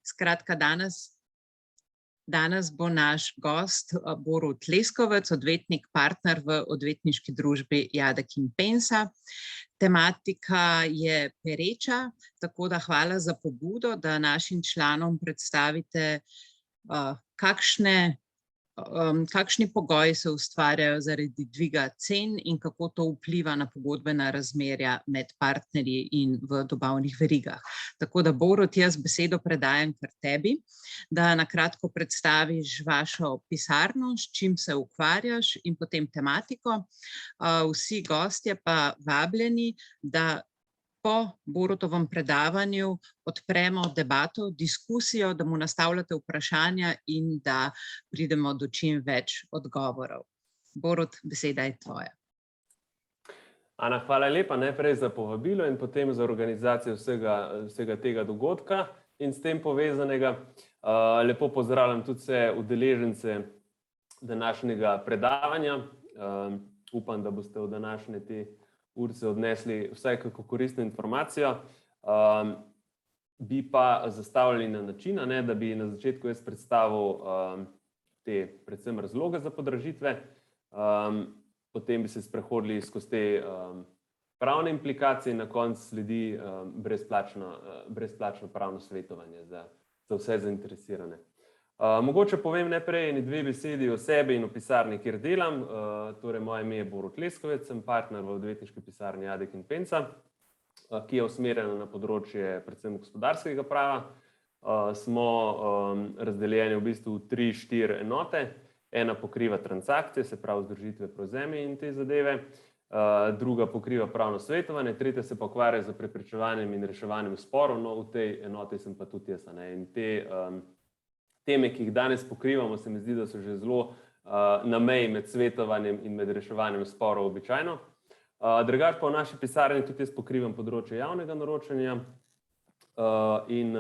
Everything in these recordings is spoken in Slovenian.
Skratka, danes bo naš gost Borut Leskovec, odvetnik, partner v odvetniški družbi Jadek in Pensa. Tematika je pereča, tako da hvala za pobudo, da našim članom predstavite, kakšni pogoji se ustvarjajo zaradi dviga cen in kako to vpliva na pogodbena razmerja med partnerji in v dobavnih verigah. Tako da, Borut, jaz besedo predajam kar tebi, da na kratko predstaviš vašo pisarno, s čim se ukvarjaš in potem tematiko. Vsi gostje pa vabljeni, da po Borutovem predavanju odpremo debato, diskusijo, da mu nastavljate vprašanja in da pridemo do čim več odgovorov. Borut, beseda je tvoja. Ana, hvala lepa najprej za povabilo in potem za organizacijo vsega tega dogodka in s tem povezanega. Lepo pozdravljam tudi vse udeležence današnjega predavanja. Upam, da boste v današnje te urce odnesli vsaj kako koristno informacijo. Bi pa zastavljali na način, da bi na začetku jaz predstavil te predvsem razloge za podražitve, potem bi se sprehodili skozi te pravne implikacije in na koncu sledi brezplačno pravno svetovanje za vse zainteresirane. Mogoče povem najprej eni dve besedi o sebi in o pisarni, kjer delam. Torej, moje ime je Borut Leskovec, sem partner v odvetniški pisarni Jadek in Pensa, ki je usmerjena na področje predvsem gospodarskega prava. Smo razdeljeni v bistvu v 3-4 enote. Ena pokriva transakcije, se pravi združitve, prevzemi in te zadeve. Druga pokriva pravno svetovanje, tretja se pa ukvarja z preprečevanjem in reševanjem sporov. No, v tej enoti sem pa tudi jaz. In te teme, ki jih danes pokrivamo, se mi zdi, da so že zelo na meji med svetovanjem in med reševanjem sporov običajno. Drugače pa v naši pisarni tudi jaz pokrivam področje javnega naročanja in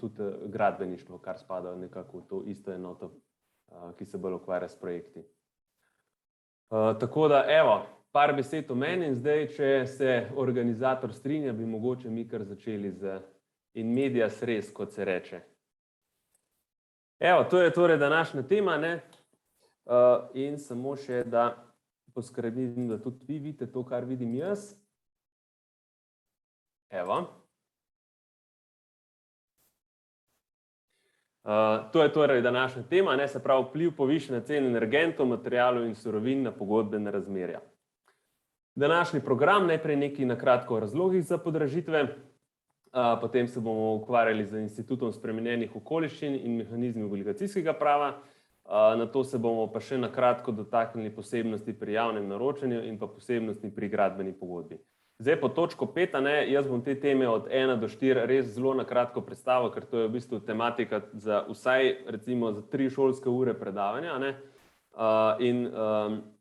tudi gradbeništvo, kar spada nekako v to isto enoto, ki se bolj ukvarja s projekti. Tako da, evo, par besed o meni in zdaj, če se organizator strinja, bi mogoče mi kar začeli z in medias res, kot se reče. Evo, to je torej današnja tema, in samo še, da poskrbim, da tudi vi vidite to, kar vidim jaz. Evo. To je torej današnja tema, se pravi vpliv povišane cene energentov, materialov in surovin na pogodbena razmerja. Današnji program, najprej nekaj na kratko o razlogih za podražitve, potem se bomo ukvarjali z institutom spremenjenih okoliščin in mehanizmi obligacijskega prava, nato se bomo pa še na kratko dotaknili posebnosti pri javnem naročanju in pa posebnosti pri gradbeni pogodbi. Zdaj po točko 5, jaz bom te teme od 1 do 4 res zelo na kratko predstavil, ker to je v bistvu tematika za vsaj recimo za 3 šolske ure predavanja, in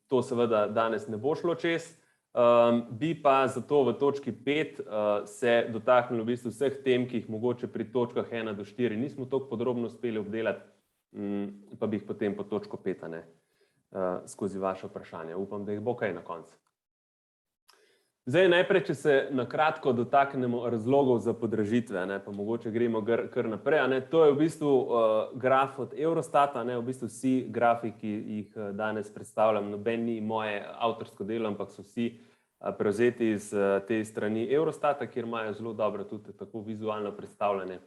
to seveda danes ne bo šlo čez. Bi pa zato v točki 5 se dotaknili v bistvu vseh tem, ki jih mogoče pri točkah 1 do 4 nismo toliko podrobno uspeli obdelati, pa bi jih potem po točko 5 skozi vaše vprašanje. Upam, da jih bo kaj na koncu. Zdaj najprej, če se na kratko dotaknemo razlogov za podražitve, pa mogoče gremo kar naprej. To je v bistvu graf od Eurostata, v bistvu vsi grafi, ki jih danes predstavljam, noben ni moje avtorsko delo, ampak so vsi prevzeti iz te strani Eurostata, kjer imajo zelo dobro tudi tako vizualno predstavljene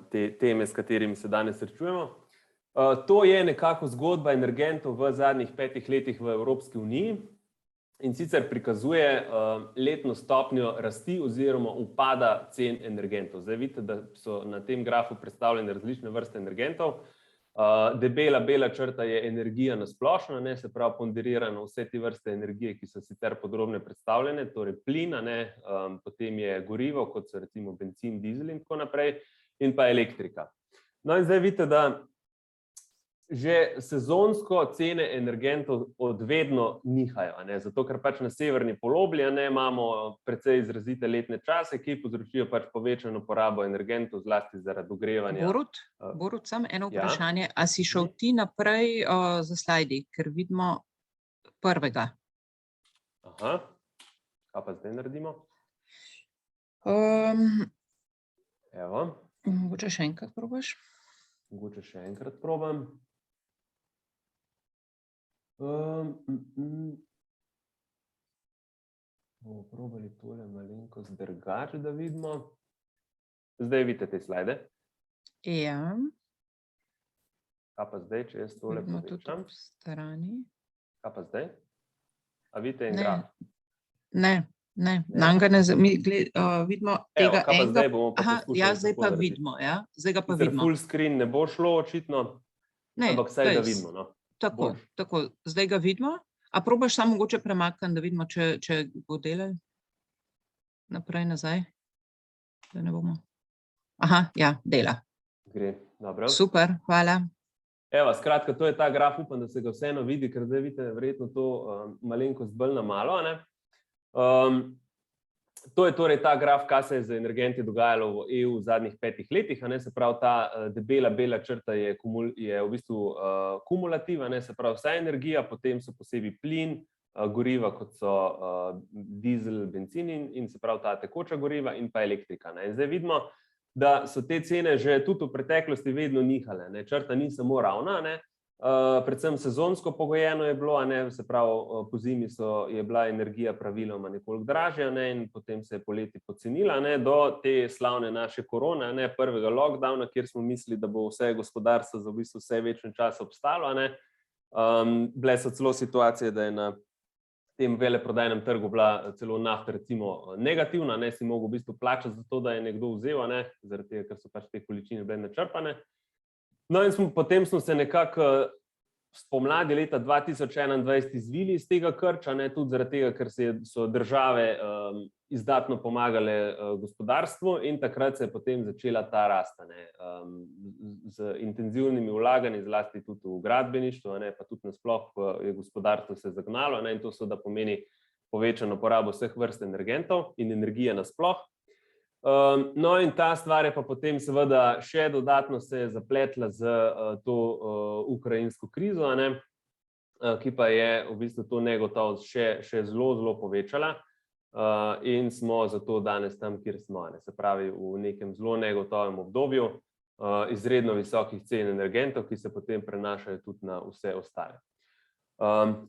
te teme, s katerimi se danes srečujemo. To je nekako zgodba energentov v zadnjih 5 letih v Evropski uniji. In sicer prikazuje letno stopnjo rasti oziroma upada cen energentov. Zdaj vidite, da so na tem grafu predstavljene različne vrste energentov. Debela bela črta je energija na splošno, se pravi ponderirano vse te vrste energije, ki so sicer podrobno predstavljene, torej plin, potem je gorivo, kot so recimo bencin, dizel in tako naprej, in pa elektrika. No in zdaj vidite, da že sezonsko cene energentov odvedno nihajo, zato ker pač na severni polobli imamo precej izrazite letne čase, ki povzročijo pač povečano porabo energentov, zlasti zaradi ogrevanja. Borut, samo eno vprašanje. A si šel ti naprej za slajdi, ker vidimo prvega? Aha, kaj pa zdaj naredimo? Evo. Mogoče še enkrat probaš. Mogoče še enkrat probam. Bomo probali tole malenkost drugače, da vidimo. Zdaj vidite te slajde. Ja, Kaj pa zdaj, če jaz tole vidimo tudi povečam? ob strani. Kaj pa zdaj? A vidite en Ne, graf? ne, nam ga ne, vidimo Evo, tega kaj pa enega. zdaj bomo pa Aha, poskušali ja, zdaj tako pa narediti. vidimo, ja. Zdaj ga pa Sicer vidimo. full screen ne bo šlo očitno, Ne, ampak vsaj da daj, vidimo, no. Tako, Boljše. tako, zdaj ga vidimo. A probaš samo mogoče premakniti, da vidimo, če bo delal naprej, nazaj? Da ne bomo. Aha, ja, dela. Gre, dobro. Super, hvala. Evo, skratka, to je ta graf, upam, da se ga vseeno vidi, ker zdaj vidite verjetno to malenkost bolj na malo, ne. To je torej ta graf, kaj se je z energenti dogajalo v EU v zadnjih 5 letih, a ne, se pravi, ta debela bela črta je v bistvu kumulativa, ne, se pravi, vsa energija, potem so posebej plin, goriva, kot so dizel, bencin in se pravi ta tekoča goriva in pa elektrika, ne. In zdaj vidimo, da so te cene že tudi v preteklosti vedno nihale, ne, črta ni samo ravna, ne, predvsem sezonsko pogojeno je bilo, a ne, se pravi, pozimi je bila energija praviloma nekoliko dražja, ne, in potem se je poleti pocenila, ne, do te slavne naše korone, ne, prvega lockdowna, kjer smo mislili, da bo vse gospodarstvo za v bistvu vse večni čas obstalo, a ne. Bile so celo situacije, da je na tem veleprodajnem trgu bila celo nafta recimo negativna, ne, si mogel v bistvu plačati za to, da je nekdo vzel, a ne, zaradi tega, ker so pač te količine bile načrpane. No in potem smo se nekako spomladi leta 2021 izvili iz tega krča, ne, tudi zaradi tega, ker so države izdatno pomagale gospodarstvu in takrat se je potem začela ta rast, ne, z intenzivnimi vlaganji, zlasti tudi v gradbeništvu, ne, pa tudi nasploh je gospodarstvo se zagnalo, ne, in to seveda pomeni povečano porabo vseh vrst energentov in energije nasploh. No in ta stvar je pa potem seveda še dodatno se je zapletla z to ukrajinsko krizo, a ne, ki pa je v bistvu to negotovost še zelo povečala in smo zato danes tam, kjer smo, ne, se pravi v nekem zelo negotovem obdobju izredno visokih cen energentov, ki se potem prenašajo tudi na vse ostale.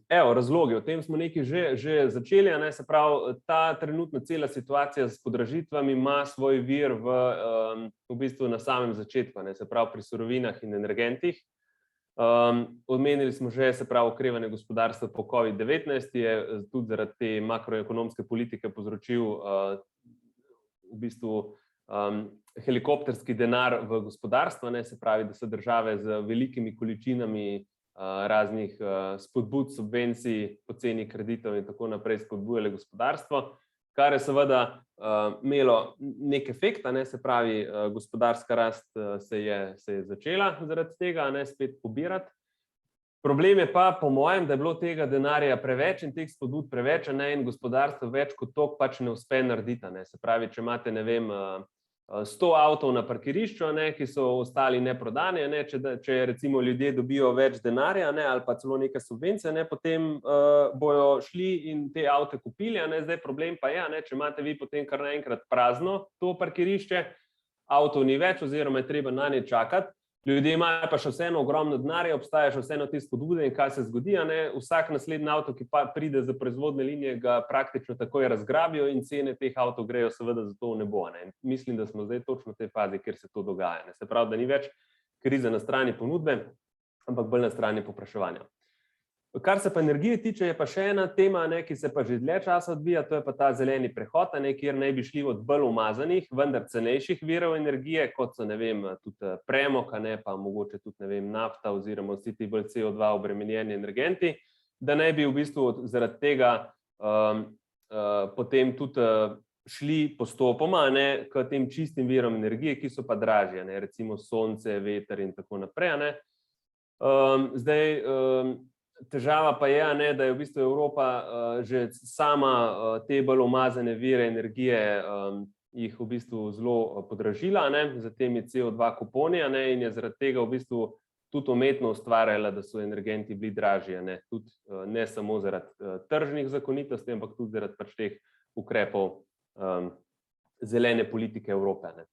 Evo, razlogi, o tem smo nekaj že začeli, a ne, se pravi, ta trenutna cela situacija s podražitvami ima svoj vir v bistvu na samem začetku, ne, se pravi pri surovinah in energentih. Omenili smo že, se pravi, okrevanje gospodarstva po COVID-19 je tudi zaradi te makroekonomske politike povzročil v bistvu helikopterski denar v gospodarstvo, ne, se pravi, da so države z velikimi količinami raznih spodbud, subvencij, poceni kreditov in tako naprej spodbujale gospodarstvo, kar je seveda imelo nek efekt, ne, se pravi, gospodarska rast se je začela zaradi tega, ne, spet pobirati. Problem je pa, po mojem, da je bilo tega denarja preveč in teh spodbud preveč, ne, in gospodarstvo več kot toliko pač ne uspe narediti, ne, se pravi, če imate, ne vem, 100 avtov na parkirišču, ne, ki so ostali neprodani, ne, če recimo ljudje dobijo več denarja, ne, ali pa celo neke subvencije, ne, potem bojo šli in te avte kupili, ne, zdaj problem pa je, ne, če imate vi potem kar naenkrat prazno to parkirišče, avtov ni več oziroma je treba nanje čakati, ljudje imajo pa še vseeno ogromno denarja, obstaja še vseeno te spodbude in kaj se zgodi, ne, vsak naslednji avto, ki pa pride za proizvodne linije, ga praktično takoj razgrabijo in cene teh avtov grejo seveda zato v nebo, ne. Mislim, da smo zdaj točno v tej fazi, kjer se to dogaja, ne. Se pravi, da ni več krize na strani ponudbe, ampak bolj na strani povpraševanja. Kar se pa energije tiče, je pa še ena tema, ne, ki se pa že dlje časa odvija, to je pa ta zeleni prehod, ne, kjer naj bi šli od bolj umazanih, vendar cenejših virov energije, kot so, ne vem, tudi premog, ne, pa mogoče tudi, ne vem, nafta oziroma vsi ti bolj CO2 obremenjeni energenti, da naj bi v bistvu zaradi tega potem tudi šli postopoma, ne, k tem čistim virom energije, ki so pa dražje, ne, recimo sonce, veter in tako naprej, ne. Zdaj, težava pa je, ne, da je v bistvu Evropa že sama te bolj umazane vire energije jih v bistvu zelo podražila, ne, za temi CO2 kuponi, ne, in je zaradi tega v bistvu tudi umetno ustvarjala, da so energenti bili dražji, ne, tudi ne samo zaradi tržnih zakonitosti, ampak tudi zaradi pač teh ukrepov zelene politike Evrope, ne.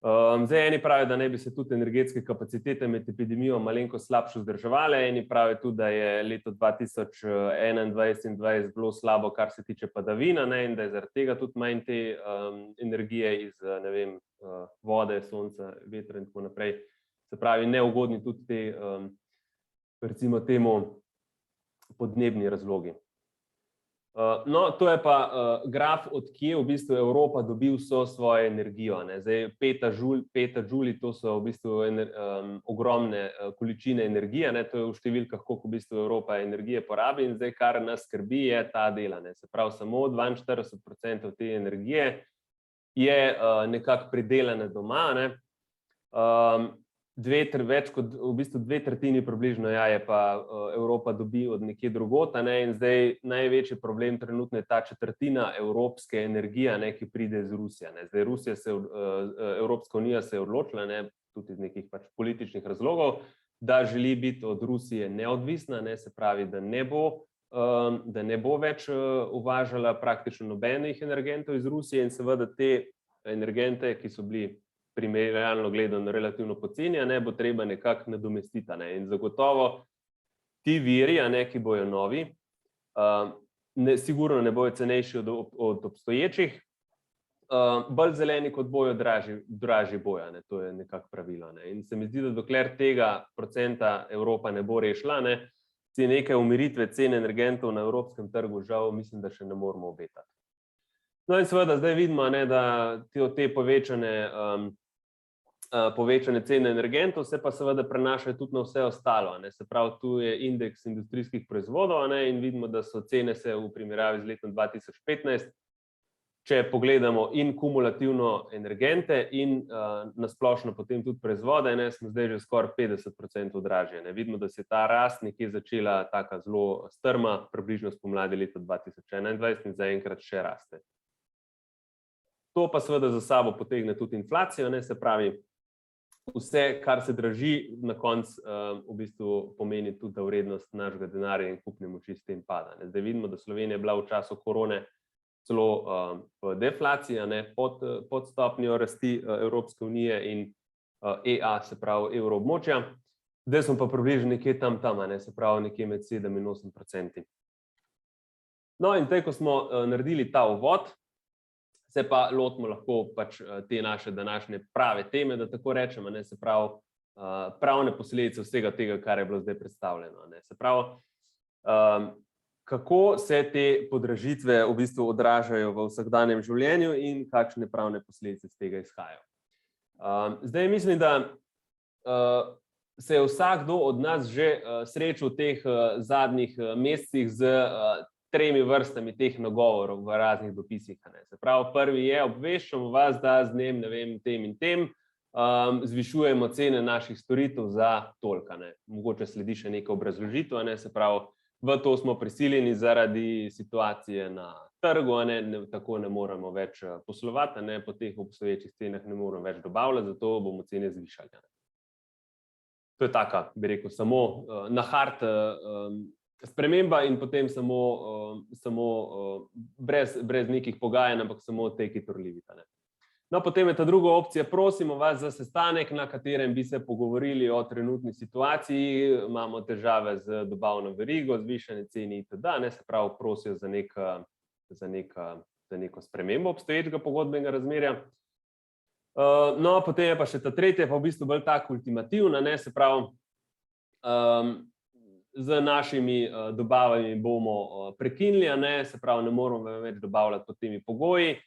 Zdaj, eni pravijo, da ne bi se tudi energetske kapacitete med epidemijo malenkost slabše vzdrževale, eni pravijo tudi, da je leto 2021 in 2020 bilo slabo, kar se tiče padavina, in da je zaradi tega tudi manj te energije iz, ne vem, vode, sonca, vetra in tako naprej. Se pravi, neugodni tudi te, recimo temu, podnebni razlogi. No, to je pa graf, od kje v bistvu Evropa dobi vso svojo energijo. Zdaj, petajouli, to so v bistvu ogromne količine energije, to je v številkah, koliko v bistvu Evropa energije porabi, in zdaj, kar nas skrbi, je ta dela. Se pravi, samo 42% te energije je nekako pridelane doma, več kot v bistvu 2/3 približno je pa Evropa dobi od nekje drugod, in zdaj največji problem trenutno je ta 1/4 evropske energije, ki pride iz Rusije. Zdaj Evropska unija se je odločila, tudi iz nekih pač političnih razlogov, da želi biti od Rusije neodvisna, se pravi, da ne bo več uvažala praktično nobenih energentov iz Rusije, in seveda te energente, ki so bili primerjalno gledano relativno poceni, bo treba nekako nadomestiti. In zagotovo ti viri, ki bojo novi, sigurno ne bojo cenejši od obstoječih, bolj zeleni kot bojo, dražji bojo. To je nekako pravilo. In se mi zdi, da dokler tega procenta Evropa ne bo rešila, si nekaj umiritve cen energentov na evropskem trgu, žal, mislim, da še ne moramo obetati. No in seveda zdaj vidimo, da te povečane cene energentov se pa seveda prenašajo tudi na vse ostalo. Se pravi, tu je indeks industrijskih proizvodov, in vidimo, da so cene se v primerjavi z letom 2015, če pogledamo in kumulativno energente in nasplošno potem tudi proizvode, smo zdaj že skoraj 50% dražje. Vidimo, da se je ta rast nekje začela taka zelo strma, približno spomladi leta 2021, in zaenkrat še raste. To pa seveda za sabo potegne tudi inflacijo, se pravi, vse, kar se draži, na koncu v bistvu pomeni tudi, da vrednost našega denarja in kupne moči s tem pada. Zdaj vidimo, da Slovenija je bila v času korone celo v deflaciji, pod stopnjo rasti Evropske unije in EA, se pravi evroobmočja. Zdaj smo pa približno nekje tam, se pravi nekje med 7 in 8%. No in zdaj, ko smo naredili ta uvod, se pa lotimo lahko pač te naše današnje prave teme, da tako rečemo, se pravi pravne posledice vsega tega, kar je bilo zdaj predstavljeno. Se pravi, kako se te podražitve v bistvu odražajo v vsakdanjem življenju in kakšne pravne posledice iz tega izhajajo. Zdaj mislim, da se je vsakdo od nas že srečal v teh zadnjih mesecih z 3 vrstami teh nagovorov v raznih dopisih. Se pravi, prvi je: obveščamo vas, da z dnem, ne vem, tem in tem zvišujemo cene naših storitev za toliko. Mogoče sledi še neka obrazložitev, se pravi, v to smo prisiljeni zaradi situacije na trgu, tako ne moremo več poslovati, po teh obstoječih cenah ne moremo več dobavljati, zato bomo cene zvišali. To je taka, bi rekel, samo na hard sprememba in potem samo brez nekih pogajanj, ampak samo take it or leave it. No, potem je ta druga opcija: prosimo vas za sestanek, na katerem bi se pogovorili o trenutni situaciji, imamo težave z dobavno verigo, zvišane cene itd. Se pravi, prosijo za neko spremembo obstoječega pogodbenega razmerja. No, potem je pa še ta tretja, pa v bistvu bolj tak ultimativna, se pravi, z našimi dobavami bomo prekinili, se pravi, ne moramo več dobavljati pod temi pogoji,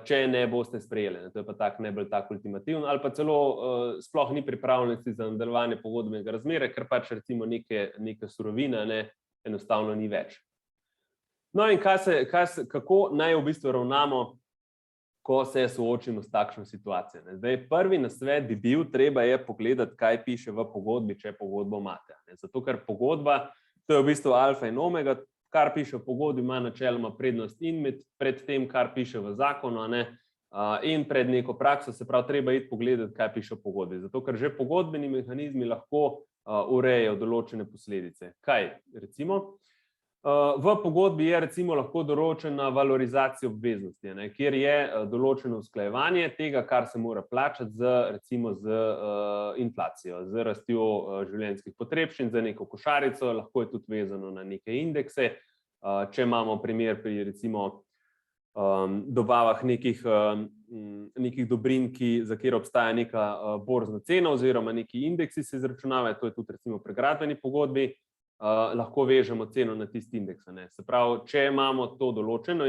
če ne boste sprejeli. To je pa tak najbolj tak ultimativen, ali pa celo sploh ni pripravljenosti za nadaljevanje pogodbenega razmerja, ker pač recimo neke surovine enostavno ni več. No in kako naj v bistvu ravnamo, ko se soočimo s takšno situacijo? Zdaj, prvi nasvet bi bil: treba je pogledati, kaj piše v pogodbi, če pogodbo imate. Zato, ker pogodba, to je v bistvu alfa in omega, kar piše v pogodbi, ima načeloma prednost in pred tem, kar piše v zakonu, in pred neko prakso. Se pravi, treba iti pogledati, kaj piše v pogodbi. Zato, ker že pogodbeni mehanizmi lahko urejajo določene posledice. Kaj recimo? V pogodbi je recimo lahko določena valorizacija obveznosti, kjer je določeno usklajevanje tega, kar se mora plačati recimo z inflacijo, z rastjo življenjskih potrebščin, za neko košarico, lahko je tudi vezano na neke indekse. Če imamo primer pri recimo dobavah nekih dobrin, za kjer obstaja neka borzna cena oziroma neki indeksi se izračunavajo, to je tudi recimo pri gradbeni pogodbi, lahko vežemo ceno na tisti indeks. Se pravi, če imamo to določeno,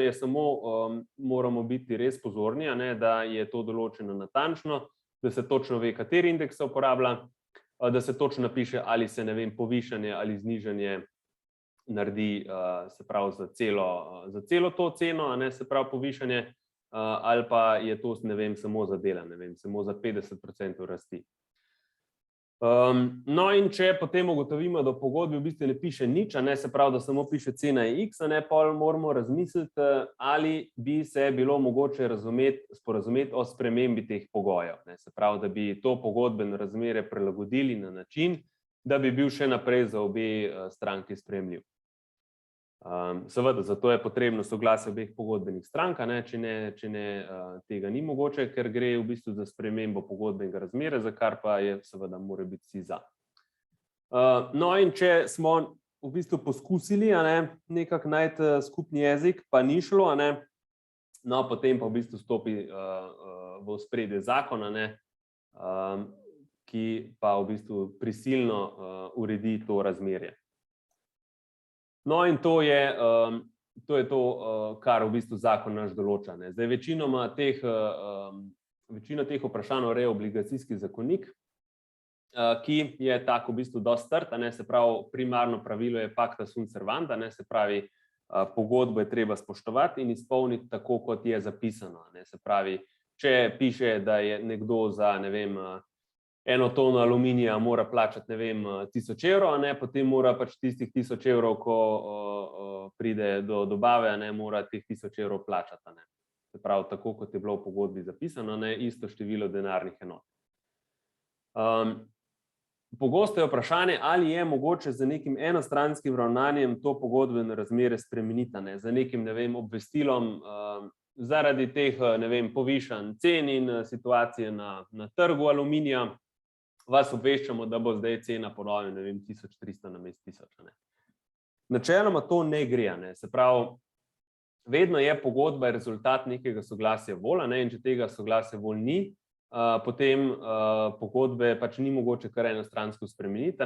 moramo biti res pozorni, da je to določeno natančno, da se točno ve, kateri indeks se uporablja, da se točno napiše, ali se, ne vem, povišanje ali znižanje naredi, se pravi, za celo to ceno, se pravi povišanje, ali pa je to, ne vem, samo za dela, ne vem, samo za 50% rasti. No, in če potem ugotovimo, da v pogodbi v bistvu ne piše nič, se pravi, da samo piše cena je X, pol moramo razmisliti, ali bi se bilo mogoče sporazumeti o spremembi teh pogojev. Se pravi, da bi to pogodbeno razmerje prilagodili na način, da bi bil še naprej za obe stranki sprejemljiv. Seveda, zato je potrebno soglasje obeh pogodbenih strank, če ne tega ni mogoče, ker gre v bistvu za spremembo pogodbenega razmerja, za kar pa je seveda mora biti vsi za. No, in če smo v bistvu poskusili nekako najti skupni jezik, pa ni šlo, no, potem pa v bistvu stopi v ospredje zakon, ki pa v bistvu prisilno uredi to razmerje. No, in to je to, kar v bistvu zakon naš določa. Zdaj, večina teh vprašanj ureja obligacijski zakonik, ki je tako v bistvu dosti strt, se pravi, primarno pravilo je pacta sunt servanda, se pravi, pogodbo je treba spoštovati in izpolniti tako, kot je zapisano. Se pravi, če piše, da je nekdo za, ne vem, 1 tono aluminija mora plačati, ne vem, 1000 evrov, potem mora pač tistih 1000 evrov, ko pride do dobave, mora teh 1000 evrov plačati. Se pravi, tako kot je bilo v pogodbi zapisano, isto število denarnih enot. Pogosto je vprašanje, ali je mogoče z nekim enostranskim ravnanjem to pogodbeno razmerje spremeniti, z nekim, ne vem, obvestilom, zaradi teh, ne vem, povišanj cen in situacije na trgu aluminija, vas obveščamo, da bo zdaj cena po novem, ne vem, 1300 namesto 1000. Načeloma to ne gre, se pravi, vedno je pogodba rezultat nekega soglasja volj, in če tega soglasja volj ni, potem pogodbe pač ni mogoče kar enostransko spremeniti,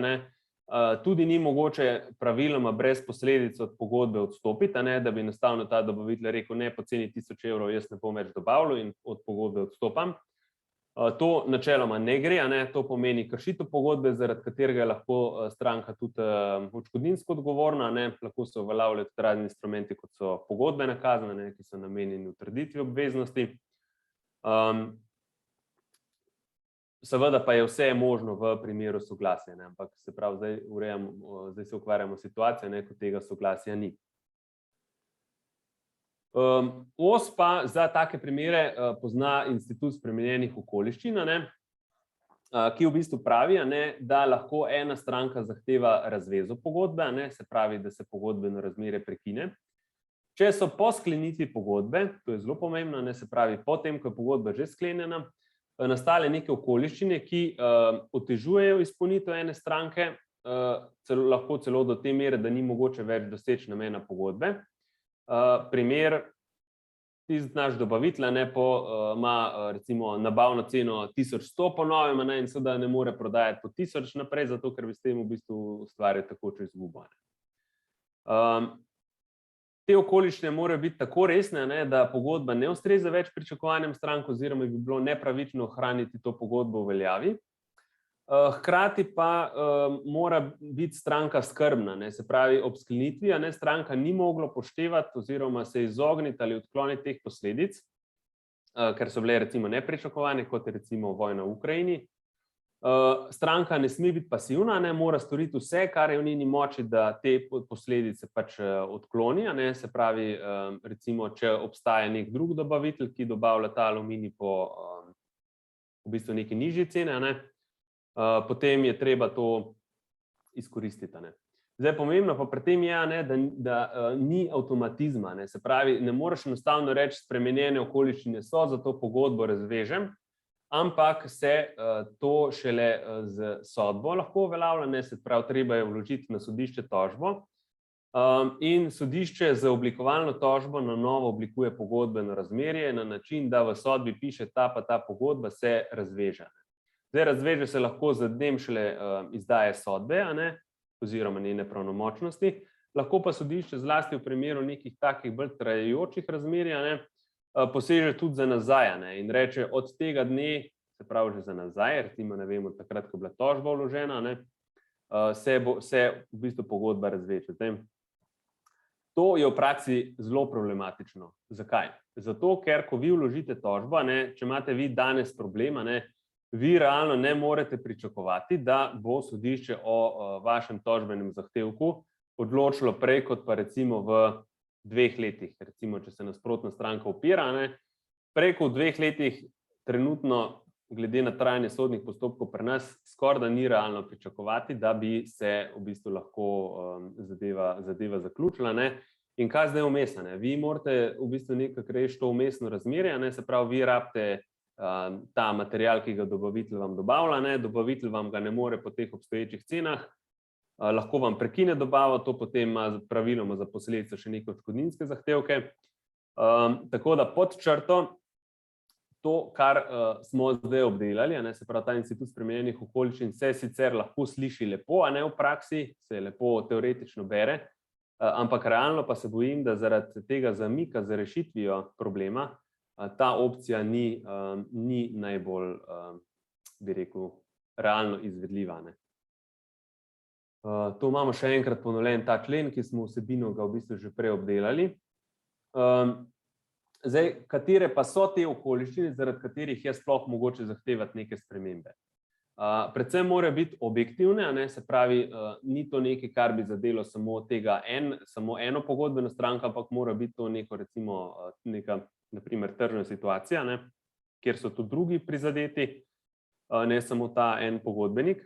tudi ni mogoče praviloma brez posledic od pogodbe odstopiti, da bi enostavno ta dobavitelj rekel, ne, po ceni 1000 evrov jaz ne bom več dobavljal in od pogodbe odstopam. To načeloma ne gre, to pomeni kršitev pogodbe, zaradi katerega je lahko stranka tudi odškodninsko odgovorna, lahko se uveljavljajo tudi razni instrumenti, kot so pogodbene kazni, ki so namenjeni utrditvi obveznosti. Seveda pa je vse možno v primeru soglasja, ampak se pravi, zdaj se ukvarjamo s situacijo, ko tega soglasja ni. OS pa za take primere pozna institut spremenjenih okoliščin, ki v bistvu pravi, da lahko ena stranka zahteva razvezo pogodbe, se pravi, da se pogodbeno razmerje prekine. Če so po sklenitvi pogodbe, to je zelo pomembno, se pravi, potem, ko je pogodba že sklenjena, nastale neke okoliščine, ki otežujejo izpolnitev ene stranke, lahko celo do te mere, da ni mogoče več doseči namena pogodbe. Primer, tisti naš dobavitelj ima recimo nabavno ceno 1100 po novem in seveda ne more prodajati po 1000 naprej, zato ker bi s tem v bistvu ustvarjal takočo izgubo. Te okoliščine morajo biti tako resne, da pogodba ne ustreza več pričakovanjem strank oziroma bi bilo nepravično ohraniti to pogodbo v veljavi. Hkrati pa mora biti stranka skrbna, se pravi, ob sklenitvi stranka ni mogla upoštevati oziroma se izogniti ali odkloniti teh posledic, ker so bile recimo nepričakovane, kot je recimo vojna v Ukrajini. Stranka ne sme biti pasivna, mora storiti vse, kar je v njeni moči, da te posledice pač odkloni, se pravi, recimo, če obstaja nek drug dobavitelj, ki dobavlja ta aluminij po v bistvu neki nižji ceni, potem je treba to izkoristiti. Zdaj, pomembno pa pri tem je, da ni avtomatizma. Se pravi, ne moreš enostavno reči, spremenjene okoliščine so, zato pogodbo razvežem, ampak se to šele z sodbo lahko uveljavlja, se pravi, treba je vložiti na sodišče tožbo. In sodišče z oblikovalno tožbo na novo oblikuje pogodbeno razmerje na način, da v sodbi piše ta pa ta pogodba se razveže. Zdaj, razveže se lahko z dnem šele izdaje sodbe, oziroma njene pravnomočnosti, lahko pa sodišče zlasti v primeru nekih takih bolj trajajočih razmerij poseže tudi za nazaj in reče od tega dne, se pravi že za nazaj, recimo ne vem, od takrat, ko je bila tožba vložena, se v bistvu pogodba razveže. To je v praksi zelo problematično. Zakaj? Zato, ker ko vi vložite tožbo, če imate vi danes problem, vi realno ne morete pričakovati, da bo sodišče o vašem tožbenem zahtevku odločilo prej kot pa recimo v 2 letih. Recimo, če se nasprotna stranka upira, prej kot v 2 letih trenutno, glede na trajanje sodnih postopkov pri nas, skoraj da ni realno pričakovati, da bi se v bistvu lahko zadeva zaključila. In kaj zdaj vmes? Vi morate v bistvu nekako reči to vmesno razmerje, se pravi, vi rabite ta material, ki ga dobavitelj vam dobavlja, dobavitelj vam ga ne more po teh obstoječih cenah, lahko vam prekine dobavo, to potem ima praviloma za posledico še neke odškodninske zahtevke. Tako da pod črto, to, kar smo zdaj obdelali, se pravi, ta institut spremenjenih okoliščin se sicer lahko sliši lepo, v praksi se lepo teoretično bere, ampak realno pa se bojim, da zaradi tega zamika z rešitvijo problema ta opcija ni najbolj, bi rekel, realno izvedljiva. To imamo še enkrat ponovljen ta člen, ki smo vsebino ga v bistvu že prej obdelali. Zdaj, katere pa so te okoliščine, zaradi katerih je sploh mogoče zahtevati neke spremembe? Predvsem morajo biti objektivne, se pravi, ni to nekaj, kar bi zadelo samo eno pogodbeno stranko, ampak mora biti to neko, recimo, neka, na primer, tržna situacija, kjer so tudi drugi prizadeti, ne samo ta en pogodbenik.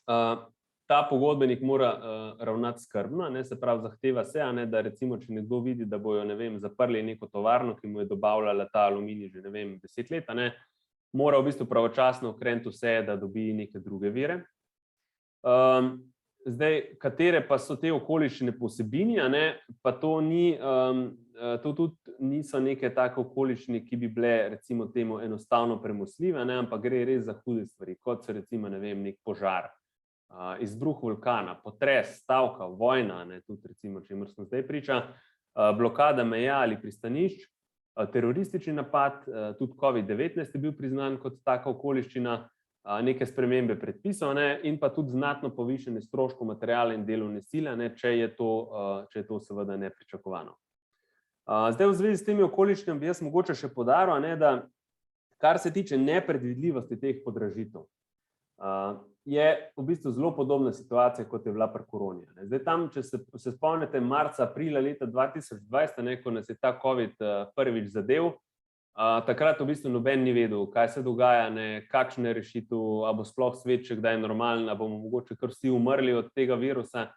Ta pogodbenik mora ravnati skrbno, se pravi, zahteva se, da recimo, če nekdo vidi, da bojo, ne vem, zaprli neko tovarno, ki mu je dobavljala ta aluminij že, ne vem, 10 let, mora v bistvu pravočasno ukreniti vse, da dobi neke druge vire. Zdaj, katere pa so te okoliščine po vsebini, pa to tudi niso neke take okoliščine, ki bi bile, recimo temu, enostavno premostljive, ampak gre res za hude stvari, kot so recimo, ne vem, nek požar, izbruh vulkana, potres, stavka, vojna, tudi recimo, čemer smo zdaj priča, blokada meja ali pristanišč, teroristični napad, tudi COVID-19 je bil priznan kot taka okoliščina, neke spremembe predpisov in pa tudi znatno povišanje stroškov materiala in delovne sile, če je to seveda nepričakovano. Zdaj, v zvezi s temi okoliščinami bi jaz mogoče še poudaril, da kar se tiče nepredvidljivosti teh podražitev, je v bistvu zelo podobna situacija, kot je bila pri koroni. Zdaj tam, če se spomnite, marca, aprila leta 2020, ko nas je ta COVID prvič zadel, takrat v bistvu noben ni vedel, kaj se dogaja, kakšna je rešitev, a bo sploh svet še kdaj normalen, a bomo mogoče kar vsi umrli od tega virusa.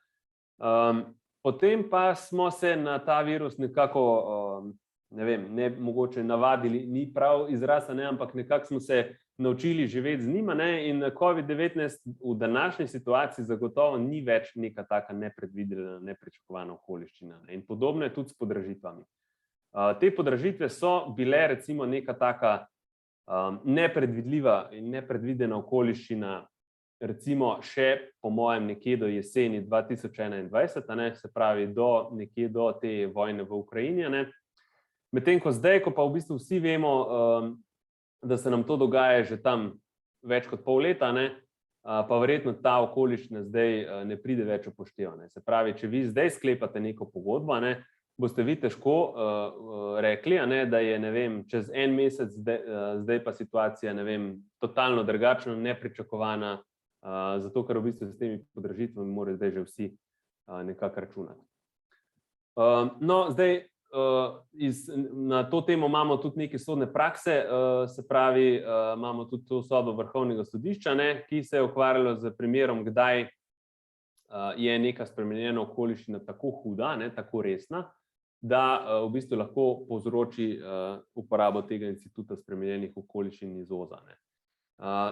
Potem pa smo se na ta virus nekako, ne vem, ne mogoče navadili, ni prav izraz, ampak nekako smo se naučili živeti z njima in COVID-19 v današnji situaciji zagotovo ni več neka taka nepredvidena, nepričakovana okoliščina. In podobno je tudi s podražitvami. Te podražitve so bile recimo neka taka nepredvidljiva in nepredvidena okoliščina, recimo še po mojem nekje do jeseni 2021, se pravi nekje do te vojne v Ukrajini. Medtem ko zdaj, ko pa v bistvu vsi vemo, da se nam to dogaja že tam več kot pol leta, pa verjetno ta okoliščina zdaj ne pride več upoštevana. Se pravi, če vi zdaj sklepate neko pogodbo, boste vi težko rekli, da je, ne vem, čez en mesec zdaj pa situacija, ne vem, totalno drugačna, nepričakovana, zato ker v bistvu s temi podražitvami morajo zdaj že vsi nekako računati. No, zdaj, na to temo imamo tudi neke sodne prakse, se pravi, imamo tudi to sodbo Vrhovnega sodišča, ki se je ukvarjalo z primerom, kdaj je neka spremenjena okoliščina tako huda, tako resna, da v bistvu lahko povzroči uporabo tega instituta spremenjenih okoliščin iz OZA.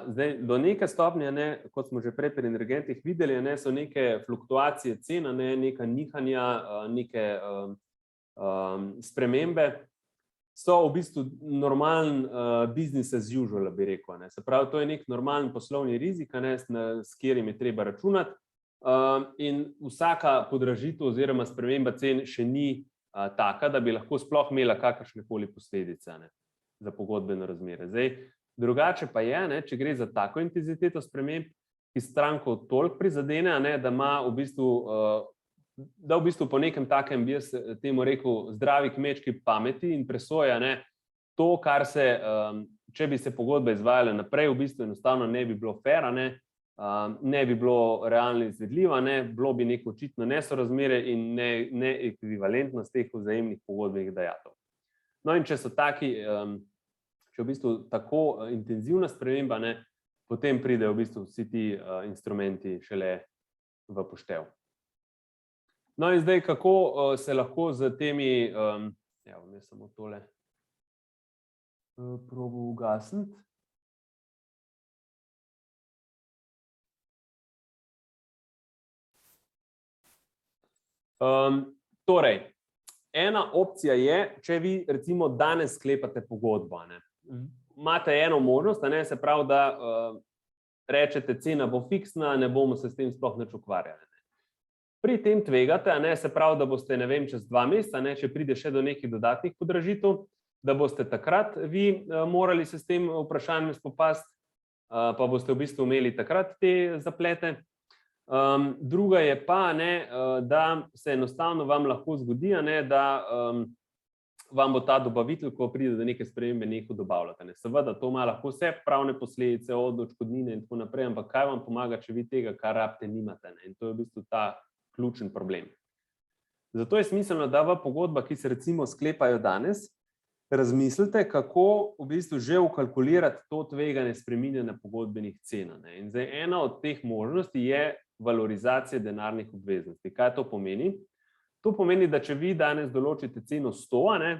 Zdaj, do neke stopnje, kot smo že prej pri energentih videli, so neke fluktuacije cen, neka nihanja, neke spremembe, so v bistvu normalen business as usual, bi rekel. Se pravi, to je nek normalen poslovni rizik, s katerim je treba računati, in vsaka podražitev oziroma sprememba cen še ni taka, da bi lahko sploh imela kakršnekoli posledice za pogodbeno razmerje. Zdaj, drugače pa je, če gre za tako intenziteto sprememb, ki stranko toliko prizadene, da ima v bistvu po nekem takem, bi jaz temu rekel, zdravi kmečki pameti in presoja, to, kar se, če bi se pogodba izvajala naprej, v bistvu enostavno ne bi bilo fair, ne bi bilo realno izvedljivo, bilo bi neko očitno nesorazmerje in neekvivalentnost teh vzajemnih pogodbenih dajatev. No in če so taki, če v bistvu tako intenzivna sprememba, potem pridejo v bistvu vsi ti instrumenti šele v poštev. No in zdaj, kako se lahko z temi, bom jaz samo tole probal ugasniti. Torej, ena opcija je, če vi recimo danes sklepate pogodbo. Imate eno možnost, se pravi, da rečete, cena bo fiksna, ne bomo se s tem sploh nič ukvarjali. Pri tem tvegate, se pravi, da boste, ne vem, čez 2 meseca, če pride še do nekih dodatnih podražitev, da boste takrat vi morali se s tem vprašanjem spopasti, pa boste v bistvu imeli takrat te zaplete. Druga je pa, da se enostavno vam lahko zgodi, da vam bo ta dobavitelj, ko pride do neke spremembe, nehal dobavljati. Seveda, to ima lahko vse pravne posledice, od odškodnine in tako naprej, ampak kaj vam pomaga, če vi tega, kar rabite, nimate? In to je v bistvu ta ključen problem. Zato je smiselno, da v pogodbah, ki se recimo sklepajo danes, razmislite, kako v bistvu že vkalkulirati to tveganje spreminjanja pogodbenih cen. In zdaj ena od teh možnosti je valorizacija denarnih obveznosti. Kaj to pomeni? To pomeni, da če vi danes določite ceno 100,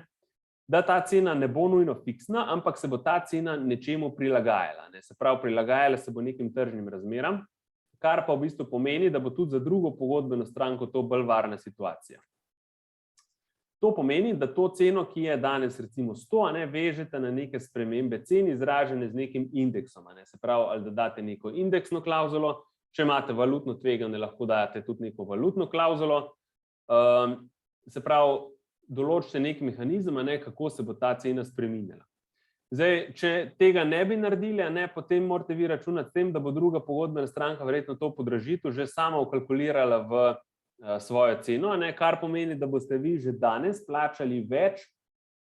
da ta cena ne bo nujno fiksna, ampak se bo ta cena nečemu prilagajala. Se pravi, prilagajala se bo nekim tržnim razmeram, kar pa v bistvu pomeni, da bo tudi za drugo pogodbeno stranko to bolj varna situacija. To pomeni, da to ceno, ki je danes recimo 100, vežete na neke spremembe cen izražene z nekim indeksom. Se pravi, ali da date neko indeksno klavzulo, če imate valutno tveganje, lahko date tudi neko valutno klavzulo. Se pravi, določite nek mehanizem, kako se bo ta cena spreminjala. Zdaj, če tega ne bi naredili, potem morate vi računati s tem, da bo druga pogodbena stranka verjetno to podražitev že sama vkalkulirala v svojo ceno, kar pomeni, da boste vi že danes plačali več,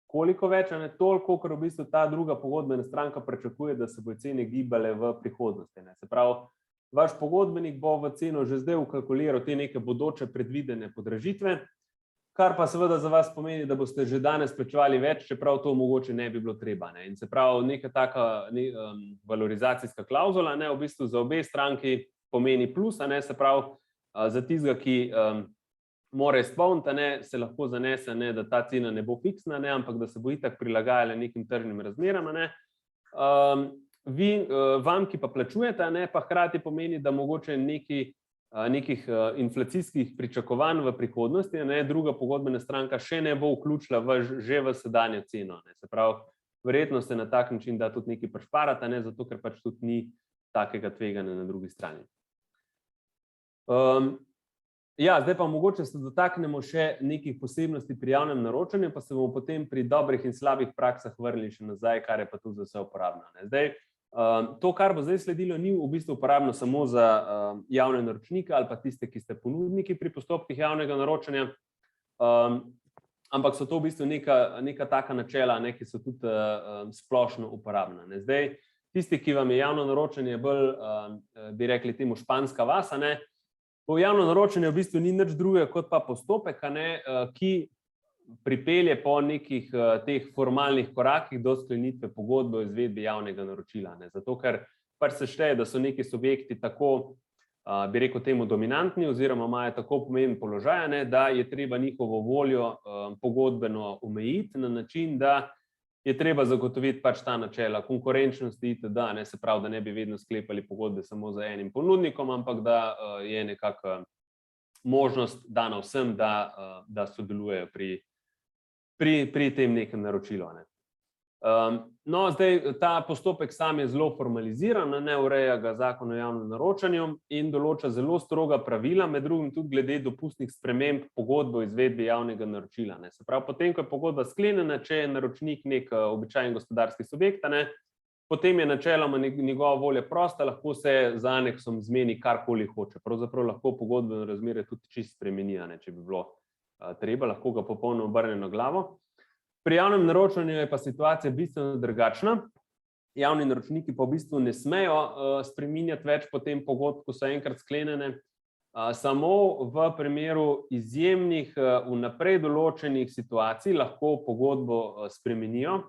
koliko več, toliko, ker v bistvu ta druga pogodbena stranka pričakuje, da se bo cene gibale v prihodnosti. Se pravi, vaš pogodbenik bo v ceno že zdaj vkalkuliral te neke bodoče predvidene podražitve, kar pa seveda za vas pomeni, da boste že danes plačevali več, čeprav to mogoče ne bi bilo treba. In se pravi, neka taka valorizacijska klavzula v bistvu za obe stranki pomeni plus, se pravi, za tistega, ki mora izpolniti, se lahko zanese, da ta cena ne bo fiksna, ampak da se bo itak prilagajala nekim tržnim razmeram. Vam, ki pa plačujete, pa hkrati pomeni, da mogoče nekih inflacijskih pričakovanj v prihodnosti, druga pogodbena stranka še ne bo vključila že v sedanjo ceno. Se pravi, verjetno se na tak način da tudi nekaj prišparati, zato ker pač tudi ni takega tveganja na drugi strani. Zdaj pa mogoče se dotaknemo še nekih posebnosti pri javnem naročanju, pa se bomo potem pri dobrih in slabih praksah vrnili še nazaj, kar je pa tudi za vse uporabno. Zdaj, to, kar bo zdaj sledilo, ni v bistvu uporabno samo za javne naročnike ali pa tiste, ki ste ponudniki pri postopkih javnega naročanja, ampak so to v bistvu neka taka načela, ki so tudi splošno uporabna. Zdaj, tisti, ki vam je javno naročanje bolj, bi rekli temu, španska vas, javno naročanje v bistvu ni nič drugega kot pa postopek, ki pripelje po nekih teh formalnih korakih do sklenitve pogodbe o izvedbi javnega naročila. Zato, ker pač se šteje, da so neki subjekti tako bi rekel temu, dominantni oziroma imajo tako pomemben položaj, da je treba njihovo voljo pogodbeno omejiti na način, da je treba zagotoviti pač ta načela konkurenčnosti itd., se pravi, da ne bi vedno sklepali pogodbe samo z enim ponudnikom, ampak da je nekako možnost dana vsem, da sodelujejo pri tem nekem naročilu. No, zdaj ta postopek sam je zelo formaliziran, ureja ga Zakon o javnem naročanju in določa zelo stroga pravila, med drugim tudi glede dopustnih sprememb pogodbe o izvedbi javnega naročila. Se pravi, potem, ko je pogodba sklenjena, če je naročnik nek običajen gospodarski subjekt, potem je načeloma njegova volja prosta, lahko se z aneksom zmeni karkoli hoče. Pravzaprav lahko pogodbeno razmerje tudi čisto spremeni, če bi bilo treba, lahko ga popolnoma obrne na glavo. Pri javnem naročanju je pa situacija bistveno drugačna. Javni naročniki pa v bistvu ne smejo spreminjati več potem pogodb, ko so enkrat sklenjene. Samo v primeru izjemnih vnaprej določenih situacij lahko pogodbo spremenijo,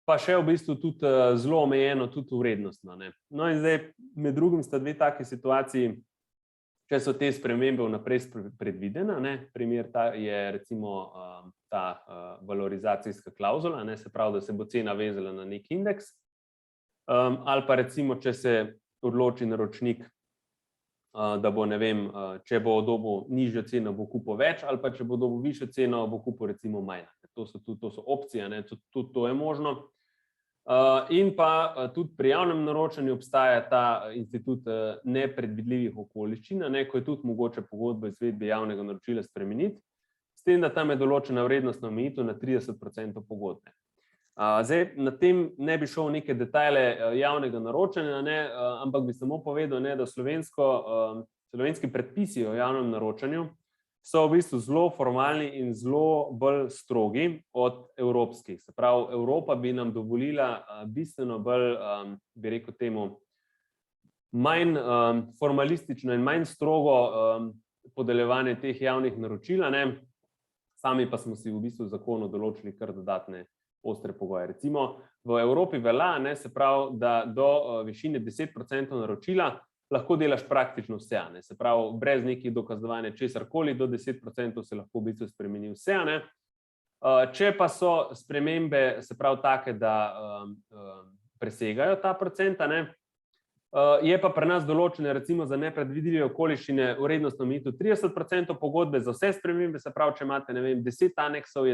pa še v bistvu tudi zelo omejeno, tudi vrednostno. No in zdaj med drugim sta dve taki situaciji, če so te spremembe vnaprej predvidene, primer je recimo ta valorizacijska klavzula, se pravi, da se bo cena vezala na nek indeks, ali pa recimo, če se odloči naročnik, da bo, ne vem, če bo dobil nižjo ceno, bo kupil več, ali pa če bo dobil višjo ceno, bo kupil recimo manj. To so opcije, tudi to je možno. In pa tudi pri javnem naročanju obstaja ta institut nepredvidljivih okoliščin, ko je tudi mogoče pogodbo o izvedbi javnega naročila spremeniti, s tem, da tam je določena vrednostna omejitev na 30% pogodbe. Zdaj, na tem ne bi šel v neke detajle javnega naročanja, ampak bi samo povedal, da slovenski predpisi o javnem naročanju so v bistvu zelo formalni in zelo bolj strogi od evropskih. Se pravi, Evropa bi nam dovolila bistveno bolj, bi rekel temu, manj formalistično in manj strogo podeljevanje teh javnih naročil, sami pa smo si v bistvu v zakonu določili kar dodatne ostre pogoje. Recimo v Evropi velja, se pravi, da do višine 10% naročila lahko delaš praktično vse, se pravi, brez nekih dokazovanja česarkoli, do 10% se lahko v bistvu spremeni vse. Če pa so spremembe, se pravi, take, da presegajo ta procent, je pa pri nas določene recimo za nepredvidljive okoliščine vrednostno omejitev 30% pogodbe za vse spremembe, se pravi, če imate, ne vem, 10 aneksov,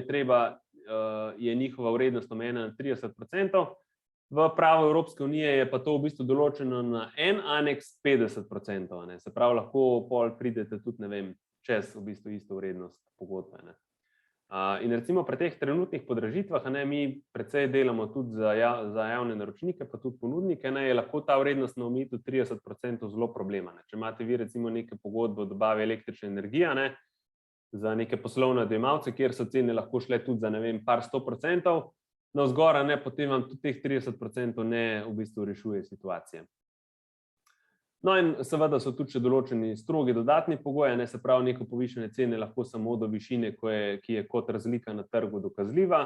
je njihova vrednost omejena na 30%. V pravu Evropske unije je pa to v bistvu določeno na en aneks 50%. Se pravi, lahko pol pridete tudi, ne vem, čez v bistvu isto vrednost pogodbe. In recimo pri teh trenutnih podražitvah, mi precej delamo tudi za javne naročnike, pa tudi ponudnike, je lahko ta vrednostna omejitev 30% zelo problema. Če imate vi recimo neke pogodbe o dobavi električne energije, za neke poslovne odjemalce, kjer so cene lahko šle tudi za, ne vem, par 100%, navzgor, potem vam tudi teh 30% ne v bistvu rešuje situacije. No in seveda so tudi še določeni strogi dodatni pogoji, se pravi, neko povišanje cene lahko samo do višine, ki je kot razlika na trgu dokazljiva,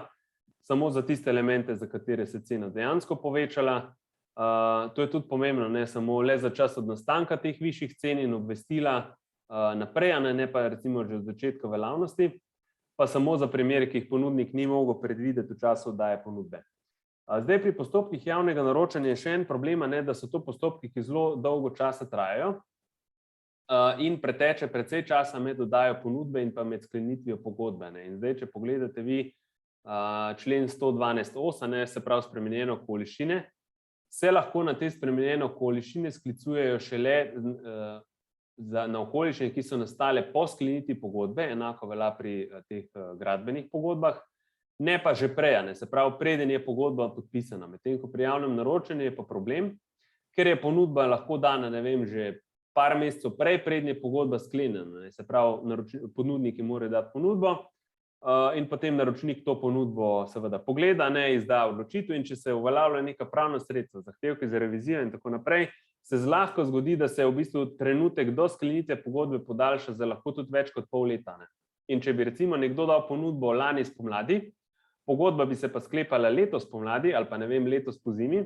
samo za tiste elemente, za katere se cena dejansko povečala. To je tudi pomembno, ne samo le za čas od nastanka teh višjih cen in obvestila naprej, ne pa recimo že od začetka veljavnosti, pa samo za primere, ki jih ponudnik ni mogel predvideti v času oddaje ponudbe. Zdaj pri postopkih javnega naročanja je še en problem, da so to postopki, ki zelo dolgo časa trajajo in preteče precej časa med oddajo ponudbe in pa med sklenitvijo pogodbe. In zdaj, če pogledate vi člen 112.8, se pravi spremenjene okoliščine, se lahko na te spremenjene okoliščine sklicujejo šele na okoliščine, ki so nastale po sklenitvi pogodbe, enako velja pri teh gradbenih pogodbah, ne pa že prej, se pravi, preden je pogodba podpisana. Medtem ko pri javnem naročanju je pa problem, ker je ponudba lahko dana, ne vem, že par mesecev prej, preden je pogodba sklenjena. Se pravi, ponudniki morajo dati ponudbo in potem naročnik to ponudbo seveda pogleda, izda odločitev in če se uveljavlja neka pravna sredstva, zahtevki za revizijo in tako naprej, se zlahka zgodi, da se v bistvu trenutek do sklenitve pogodbe podaljša za lahko tudi več kot pol leta. In če bi recimo nekdo dal ponudbo lani spomladi, pogodba bi se pa sklepala letos spomladi ali pa ne vem, letos pozimi,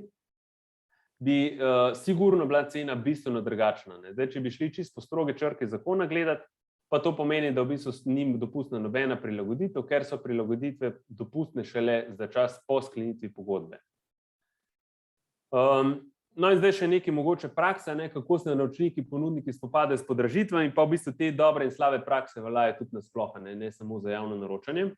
bi sigurno bila cena bistveno drugačna. Zdaj, če bi šli čisto po stroge črke zakona gledati, pa to pomeni, da v bistvu njim dopustna nobena prilagoditev, ker so prilagoditve dopustne šele za čas po sklenitvi pogodbe. No in zdaj še nekaj mogoče prakse, kako se naročniki, ponudniki spopadajo s podražitvami, pa v bistvu te dobre in slabe prakse veljajo tudi nasploh, ne samo za javno naročanje.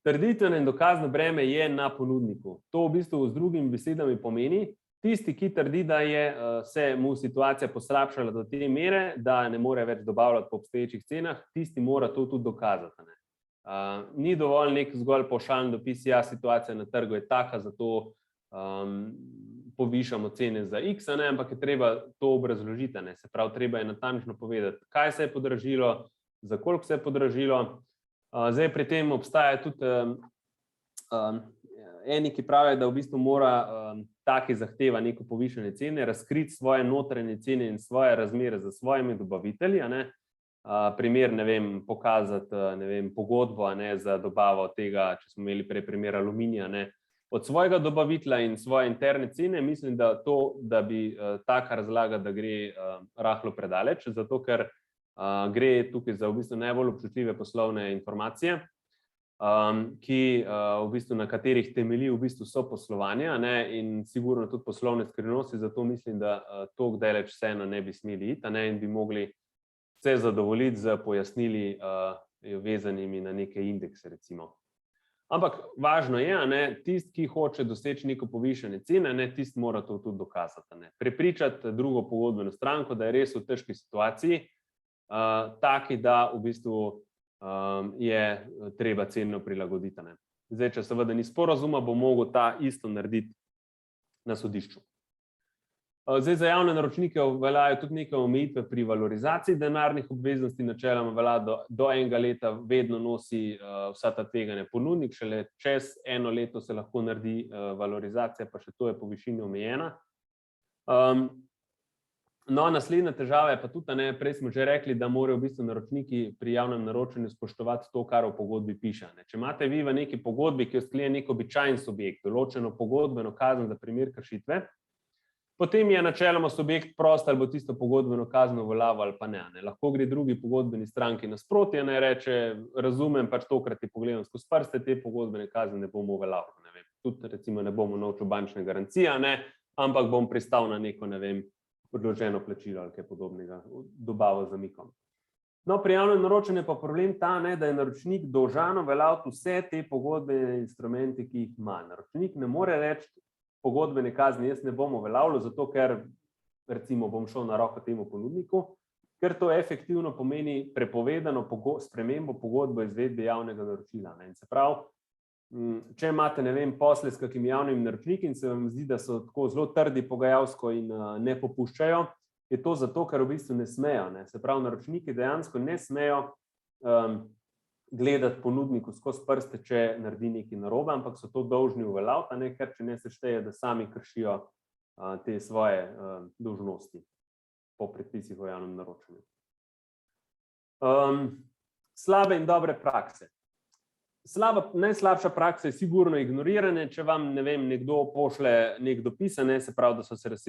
Trditveno in dokazno breme je na ponudniku. To v bistvu z drugimi besedami pomeni, tisti, ki trdi, da je se mu situacija poslabšala do te mere, da ne more več dobavljati po obstoječih cenah, tisti mora to tudi dokazati. Ni dovolj nek zgolj pavšalni dopis, ja, situacija na trgu je taka, zato povišamo cene za X, ampak je treba to obrazložiti. Se pravi, treba je natančno povedati, kaj se je podražilo, za koliko se je podražilo. Zdaj pri tem obstaja tudi eni, ki pravijo, da v bistvu mora taki zahteva neko povišanje cene, razkriti svoje notranje cene in svoje razmere za svojimi dobavitelji. Primer, pokazati pogodbo za dobavo tega, če smo imeli prej primer aluminija, od svojega dobavitelja in svoje interne cene. Mislim, da bi taka razlaga, da gre rahlo predaleč, zato ker gre tukaj za v bistvu najbolj občutljive poslovne informacije, na katerih temelji v bistvu so poslovanja in sigurno tudi poslovne skrivnosti, zato mislim, da toliko daleč vseeno ne bi smeli iti in bi mogli se zadovoljiti z pojasnili vezanimi na neke indekse, recimo. Ampak važno je, tisti, ki hoče doseči neko povišanje cene, tisti mora to tudi dokazati. Prepričati drugo pogodbeno stranko, da je res v težki situaciji, taki, da v bistvu je treba ceno prilagoditi. Zdaj, če seveda ni sporazuma, bo mogel ta isto narediti na sodišču. Zdaj, za javne naročnike veljajo tudi neke omejitve pri valorizaciji denarnih obveznosti, načeloma velja do enega leta vedno nosi vsa ta tveganja ponudnik, šele čez eno leto se lahko naredi valorizacija, pa še to je po višini omejena. No, naslednja težava je pa tudi, prej smo že rekli, da morajo v bistvu naročniki pri javnem naročanju spoštovati to, kar v pogodbi piše. Če imate vi v neki pogodbi, ki jo sklenje nek običajen subjekt, določeno pogodbeno kazen za primer kršitve, potem je načeloma subjekt prost, ali bo tisto pogodbeno kazen uveljavil ali pa ne. Lahko gre drugi pogodbeni stranki nasproti, reče, razumem, pač tokrat je pogledam skozi prste, te pogodbene kazni ne bomo uveljavili. Tudi recimo ne bomo novčil bančne garancije, ampak bom pristal na neko, odločeno plačilo ali kaj podobnega, dobavo z zamikom. No, pri javnem naročanju pa problem ta, da je naročnik dolžan uveljaviti vse te pogodbene instrumente, ki jih ima. Naročnik ne more reči pogodbene kazni, jaz ne bom uveljavljal, zato ker recimo bom šel na roko temu ponudniku, ker to efektivno pomeni prepovedano spremembo pogodbe o izvedbi javnega naročila. In se pravi, če imate, posle s kakimi javnimi naročniki in se vam zdi, da so tako zelo trdi pogajalsko in ne popuščajo, je to zato, ker v bistvu ne smejo. Se pravi, naročniki dejansko ne smejo gledati ponudniku skozi prste, če naredi nekaj narobe, ampak so to dolžni uveljaviti, ker če ne se šteje, da sami kršijo te svoje dolžnosti po predpisih o javnem naročanju. Slabe in dobre prakse. Najslabša praksa je sigurno ignoriranje, če vam, nekdo pošle nek dopis, se pravi,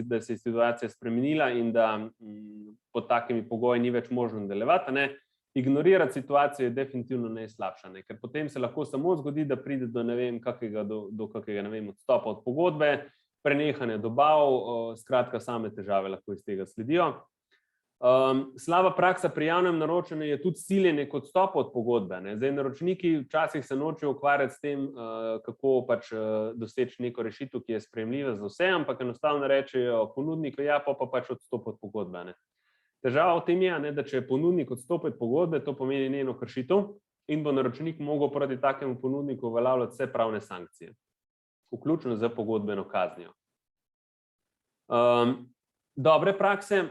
da se je situacija spremenila in da pod takimi pogoji ni več možno nadaljevati, ignorirati situacijo je definitivno najslabša, ker potem se lahko samo zgodi, da pride do kakega odstopa od pogodbe, prenehanja dobav, skratka same težave lahko iz tega sledijo. Slaba praksa pri javnem naročanju je tudi siljenje k odstopu od pogodbe. Zdaj, naročniki včasih se nočejo ukvarjati s tem, kako pač doseči neko rešitev, ki je sprejemljiva za vse, ampak enostavno rečejo ponudniku, ja, pa pač odstop od pogodbe. Težava v tem je, da če je ponudnik odstop od pogodbe, to pomeni njeno kršitev in bo naročnik mogel proti takemu ponudniku uveljavljati vse pravne sankcije, vključno z pogodbeno kaznijo. Dobre prakse.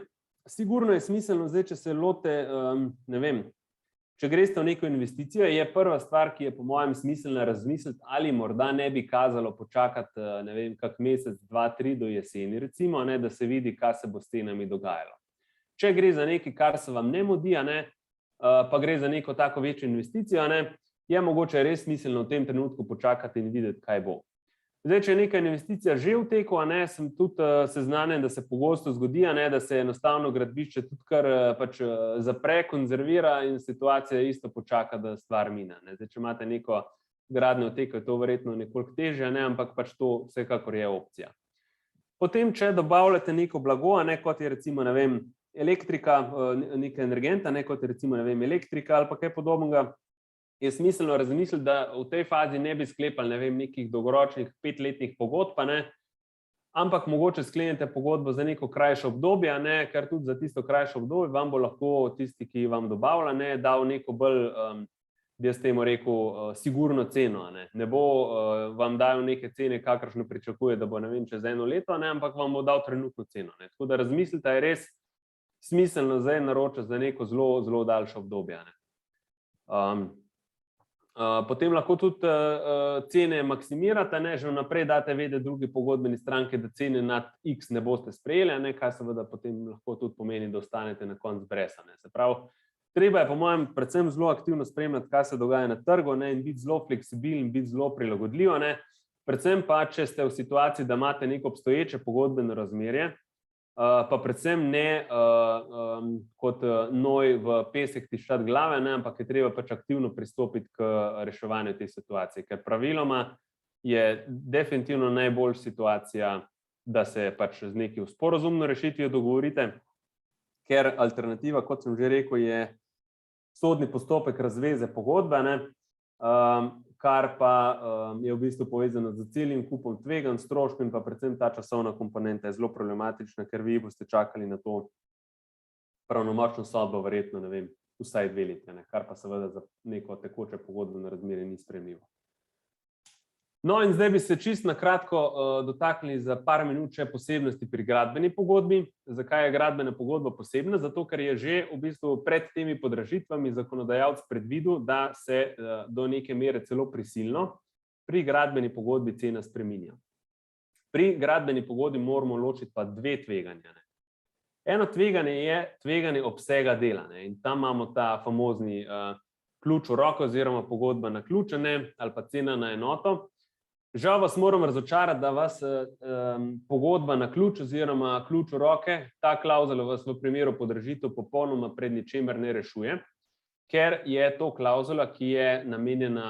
Sigurno je smiselno zdaj, če se lote, če greste v neko investicijo, je prva stvar, ki je po mojem smiselna razmisliti, ali morda ne bi kazalo počakati, kak mesec, 2, 3 do jeseni, recimo, da se vidi, kaj se bo s cenami dogajalo. Če gre za nekaj, kar se vam ne mudi, pa gre za neko tako večjo investicijo, je mogoče res smiselno v tem trenutku počakati in videti, kaj bo. Zdaj, če je neka investicija že v teku, sem tudi seznanjen, da se pogosto zgodi, da se enostavno gradbišče tudi kar pač zapre, konzervira in situacija isto počaka, da stvar mine. Zdaj, če imate neko gradnjo v teku, je to verjetno nekoliko težje, ampak pač to vsekakor je opcija. Potem, če dobavljate neko blago, kot je recimo, ne vem, elektrika, neka energenta, kot je recimo, ne vem, elektrika ali pa kaj podobnega, je smiselno razmisliti, da v tej fazi ne bi sklepali, ne vem, nekih dolgoročnih 5-letnih pogodb, ampak mogoče sklenete pogodbo za neko krajše obdobje, ker tudi za tisto krajše obdobje vam bo lahko tisti, ki vam dobavlja, dal neko bolj, bi jaz temu rekel, sigurno ceno. Ne bo vam dal neke cene, kakršno pričakuje, da bo, ne vem, čez 1 leto, ampak vam bo dal trenutno ceno. Tako da razmislite, je res smiselno zdaj naročiti za neko zelo, zelo daljše obdobje. Potem lahko tudi cene maksimirate, že vnaprej date vedeti drugi pogodbeni stranki, da cene nad X ne boste sprejeli, kaj seveda potem lahko tudi pomeni, da ostanete na koncu brez. Se pravi, treba je po mojem predvsem zelo aktivno spremljati, kaj se dogaja na trgu, in biti zelo fleksibilen, biti zelo prilagodljiv. Predvsem pa, če ste v situaciji, da imate neko obstoječe pogodbeno razmerje, pa predvsem ne kot noj v pesek tiščati glave, ampak je treba pač aktivno pristopiti k reševanju te situacije, ker praviloma je definitivno najboljša situacija, da se pač z neki sporazumno rešitvijo dogovorite, ker alternativa, kot sem že rekel, je sodni postopek razveze pogodbe, kar pa je v bistvu povezano z celim kupom tveganj, stroškov in pa predvsem ta časovna komponenta je zelo problematična, ker vi boste čakali na to pravnomočno sodbo verjetno, ne vem, vsaj 2 leti, kar pa seveda za neko tekoče pogodbeno razmerje ni sprejemljivo. No in zdaj bi se čisto na kratko dotaknili za par minut še posebnosti pri gradbeni pogodbi. Zakaj je gradbena pogodba posebna? Zato, ker je že v bistvu pred temi podražitvami zakonodajalec predvidel, da se do neke mere celo prisilno pri gradbeni pogodbi cena spreminja. Pri gradbeni pogodbi moramo ločiti pa 2 tveganja. Eno tveganje je tveganje obsega dela in tam imamo ta famozni ključ v roko oziroma pogodba na ključ ali pa cena na enoto. Žal vas moram razočarati, da vas pogodba na ključ oziroma ključ v roke, ta klavzula vas v primeru podražitev popolnoma pred ničemer ne rešuje, ker je to klavzula, ki je namenjena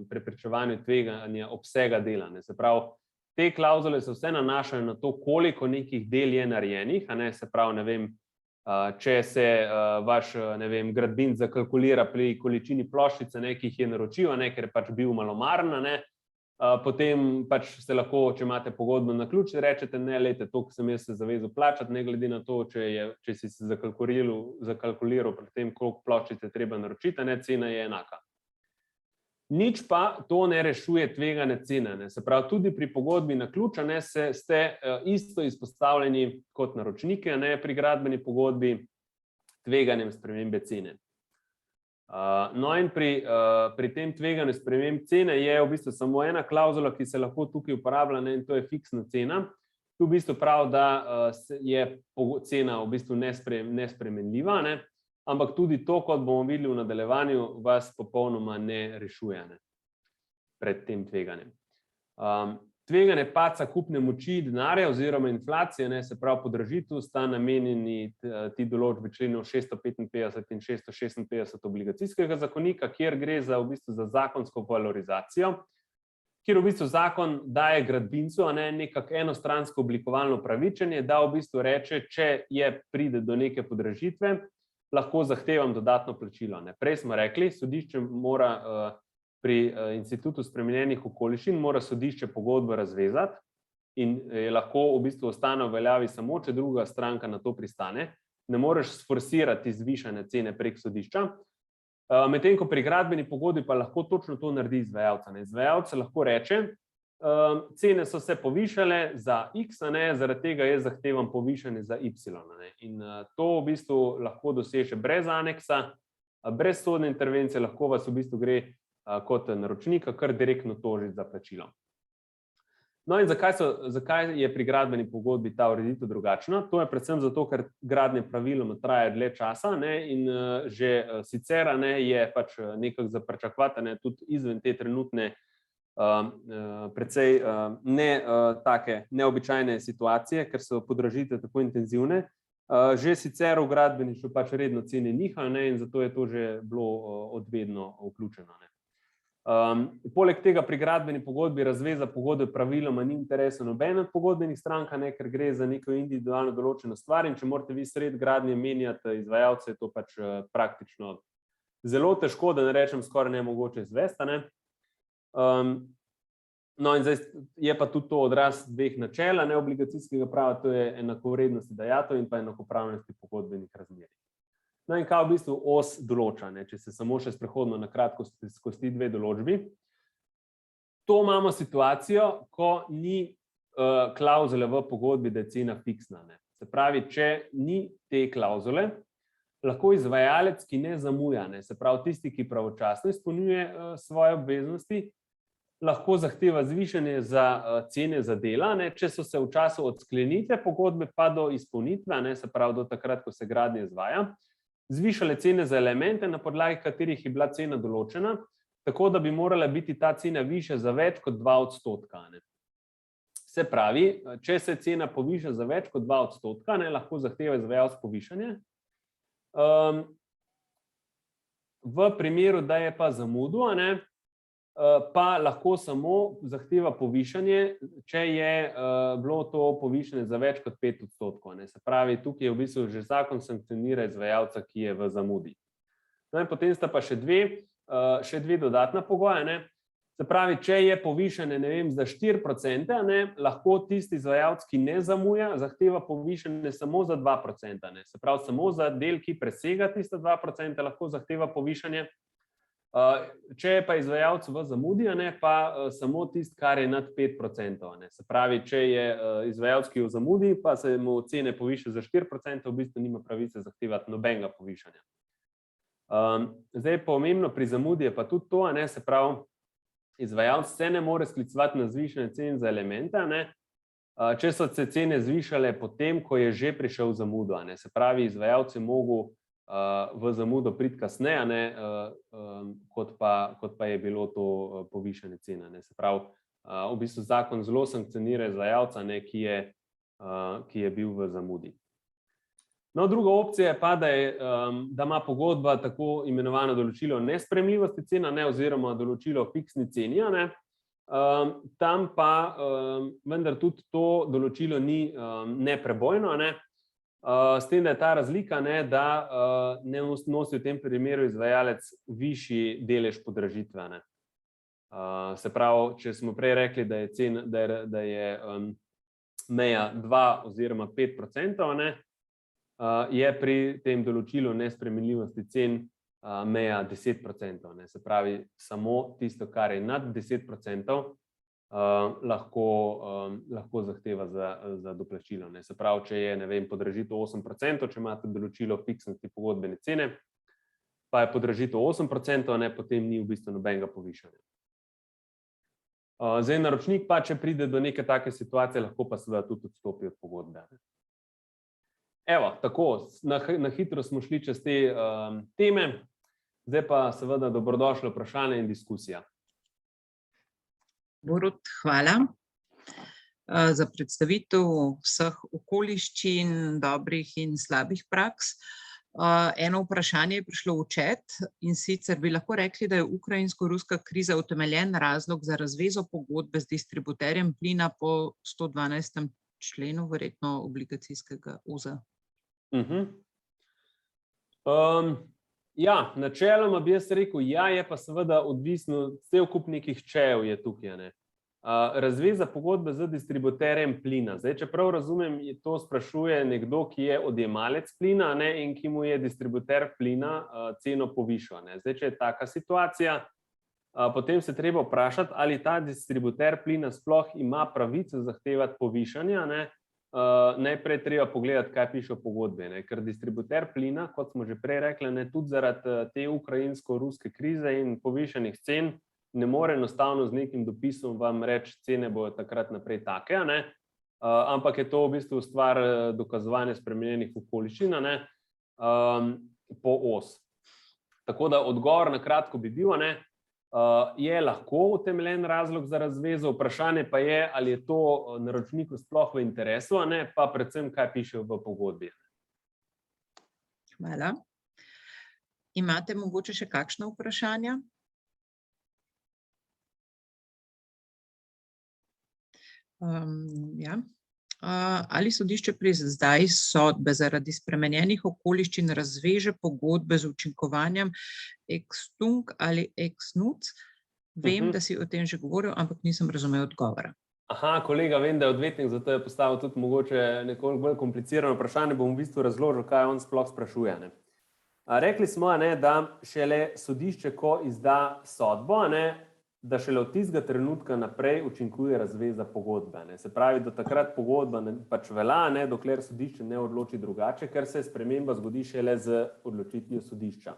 preprečevanju tveganja obsega dela. Se pravi, te klavzule se vse nanašajo na to, koliko nekih del je narejenih, se pravi, ne vem, če se vaš, ne vem, gradbinec zakalkulira pri količini ploščice, ki jih je naročil, ker je pač bil malomaren, potem pač se lahko, če imate pogodbo na ključ, rečete, ne, lejte, toliko sem jaz se zavezal plačati, ne glede na to, če si se zakalkuliral pri tem, koliko ploščice treba naročiti, cena je enaka. Nič pa to ne rešuje tvegane cene. Se pravi, tudi pri pogodbi na ključ ste isto izpostavljeni kot naročniki pri gradbeni pogodbi tveganjem spremembe cene. No in pri tem tveganju sprememb cene je v bistvu samo ena klavzula, ki se lahko tukaj uporablja, in to je fiksna cena. Tu v bistvu pravi, da je cena v bistvu nespremenljiva, ampak tudi to, kot bomo videli v nadaljevanju, vas popolnoma ne rešuje pred tem tveganjem. Tveganje padca kupne moči denarja oziroma inflacije, se pravi podražitev, sta namenjeni ti določbi členov 655 in 656 obligacijskega zakonika, kjer gre v bistvu za zakonsko valorizacijo, kjer v bistvu zakon daje gradbincu nekako enostransko oblikovalno pravičenje, da v bistvu reče, če pride do neke podražitve, lahko zahtevam dodatno plačilo. Prej smo rekli, sodišče mora pri institutu spremenjenih okoliščin mora sodišče pogodbo razvezati in lahko v bistvu ostane v veljavi samo, če druga stranka na to pristane. Ne moreš sforsirati zvišane cene prek sodišča. Medtem ko pri gradbeni pogodbi pa lahko točno to naredi izvajalec. Izvajalec lahko reče, cene so se povišale za X, zaradi tega jaz zahtevam povišanje za Y. In to v bistvu lahko doseže brez aneksa, brez sodne intervencije, lahko vas v bistvu gre kot naročnika kar direktno tožiti za plačilo. No in zakaj je pri gradbeni pogodbi ta ureditev drugačna? To je predvsem zato, ker gradnje praviloma traja dlje časa in že sicer je pač nekako za pričakovati tudi izven te trenutne precej take neobičajne situacije, ker so podražitve tako intenzivne. Že sicer v gradbeništvu pač redno cene nihajo, ne, in zato je to že bilo odvedno vključeno, ne. Poleg tega pri gradbeni pogodbi razveza pogodbe praviloma ni interesa nobene od pogodbenih strank, ne, ker gre za neko individualno določeno stvar, in če morate vi sredi gradnje menjati izvajalce, je to pač praktično zelo težko, da ne rečem skoraj nemogoče izvesti, ne. No, in zdaj je pa tudi to odraz dveh načel neobligacijskega prava, to je enakovrednosti dajatev in pa enakopravnosti pogodbenih razmerij. No, in kaj v bistvu OS določa, ne, če se samo še sprehodno na kratko skozi ti dve določbi. To imamo situacijo, ko ni klavzule v pogodbi, da je cena fiksna, ne. Se pravi, če ni te klavzule, lahko izvajalec, ki ne zamuja, ne, se pravi tisti, ki pravočasno izpolnjuje svoje obveznosti, lahko zahteva zvišanje za cene za dela, ne, če so se v času od sklenitve pogodbe pa do izpolnitve, ne, se pravi do takrat, ko se gradnja izvaja, zvišale cene za elemente, na podlagi katerih je bila cena določena, tako da bi morala biti ta cena višja za več kot 2%. Ne. Se pravi, če se cena poviša za več kot 2%, ne, lahko zahteva izvajalec povišanje. V primeru, da je pa zamudil, ne, pa lahko samo zahteva povišanje, če je bilo to povišanje za več kot 5%. Ne. Se pravi, tukaj je v bistvu že zakon sankcionira izvajalca, ki je v zamudi. No, in potem sta pa še dve dodatna pogoja, ne. Se pravi, če je povišanje, ne vem, za 4%, ne, lahko tisti izvajalec, ki ne zamuja, zahteva povišanje samo za 2%. Ne. Se pravi, samo za del, ki presega tista 2%, lahko zahteva povišanje. Če je pa izvajalec v zamudi, ne, pa samo tisto, kar je nad 5%. Ne. Se pravi, če je izvajalec, ki je v zamudi, pa se mu cene poviša za 4%, v bistvu nima pravice zahtevati nobenega povišanja. Zdaj, pomembno pri zamudi je pa tudi to, ne, se pravi, izvajalec se ne more sklicevati na zvišanje cen za elemente, ne, če so se cene zvišale potem, ko je že prišel v zamudo. Ne. Se pravi, izvajalec je mogel v zamudo priti kasneje, ne, kot pa je bilo to povišanje cene. Ne. Se pravi, v bistvu zakon zelo sankcionira izvajalca, ne, ki je bil v zamudi. No, druga opcija je pa, da ima pogodba tako imenovano določilo nesprejemljivosti cena, ne, oziroma določilo fiksni ceni, ne. Tam pa vendar tudi to določilo ni neprebojno, ne. S tem, da je ta razlika, ne, da ne nosi v tem primeru izvajalec višji delež podražitve. Ne. Se pravi, če smo prej rekli, da je meja 2 oziroma 5%, ne, je pri tem določilu nespremenljivosti cen meja 10%. Ne. Se pravi, samo tisto, kar je nad 10%, lahko zahteva za doplačilo. Ne. Se pravi, če je, ne vem, podražitev 8%, če imate določilo fiksnosti pogodbene cene, pa je podražitev 8%, ne, potem ni v bistvu nobenega povišanja. Zdaj, naročnik pa, če pride do neke take situacije, lahko pa seveda tudi odstopi od pogodbe. Evo, tako, na hitro smo šli čez te teme, zdaj pa seveda dobrodošlo vprašanje in diskusija. Borut, hvala za predstavitev vseh okoliščin, dobrih in slabih praks. Eno vprašanje je prišlo v chat, in sicer bi lahko rekli, da je ukrajinsko-ruska kriza utemeljen razlog za razvezo pogodbe z distributerjem plina po 112. členu, verjetno obligacijskega OZ. Ja, načeloma bi jaz rekel, ja, je pa seveda odvisno, cel kup nekih čejev je tukaj, ne. Razveza pogodbe z distributerjem plina. Zdaj, če prav razumem, to sprašuje nekdo, ki je odjemalec plina, ne, in ki mu je distributer plina ceno povišal, ne. Zdaj, če je taka situacija, potem se treba vprašati, ali ta distributer plina sploh ima pravico zahtevati povišanja, ne. Najprej treba pogledati, kaj piše v pogodbi, ne, ker distributer plina, kot smo že prej rekli, ne, tudi zaradi te ukrajinsko-ruske krize in povišanih cen, ne more enostavno z nekim dopisom vam reči, cene bojo takrat naprej take, ne, ampak je to v bistvu stvar dokazovanja spremenjenih okoliščin, ne, po OS. Tako da odgovor na kratko bi bil, ne, je lahko utemeljen razlog za razvezo, vprašanje pa je, ali je to naročniku sploh v interesu, pa predvsem, kaj piše v pogodbi. Hvala. Imate mogoče še kakšna vprašanja? Ja. Ali sodišče pri izdaji sodbe zaradi spremenjenih okoliščin razveže pogodbe z učinkovanjem ex tunc ali ex nuc? Vem, da si o tem že govoril, ampak nisem razumel odgovora. Aha, kolega, vem, da je odvetnik, zato je postavil tudi mogoče nekoliko bolj komplicirano vprašanje, bom v bistvu razložil, kaj on sploh sprašuje. Rekli smo, da šele sodišče, ko izda sodbo, da šele od tistega trenutka naprej učinkuje razveza pogodbe. Se pravi, do takrat pogodba pač velja, dokler sodišče ne odloči drugače, ker se sprememba zgodi šele z odločitvijo sodišča.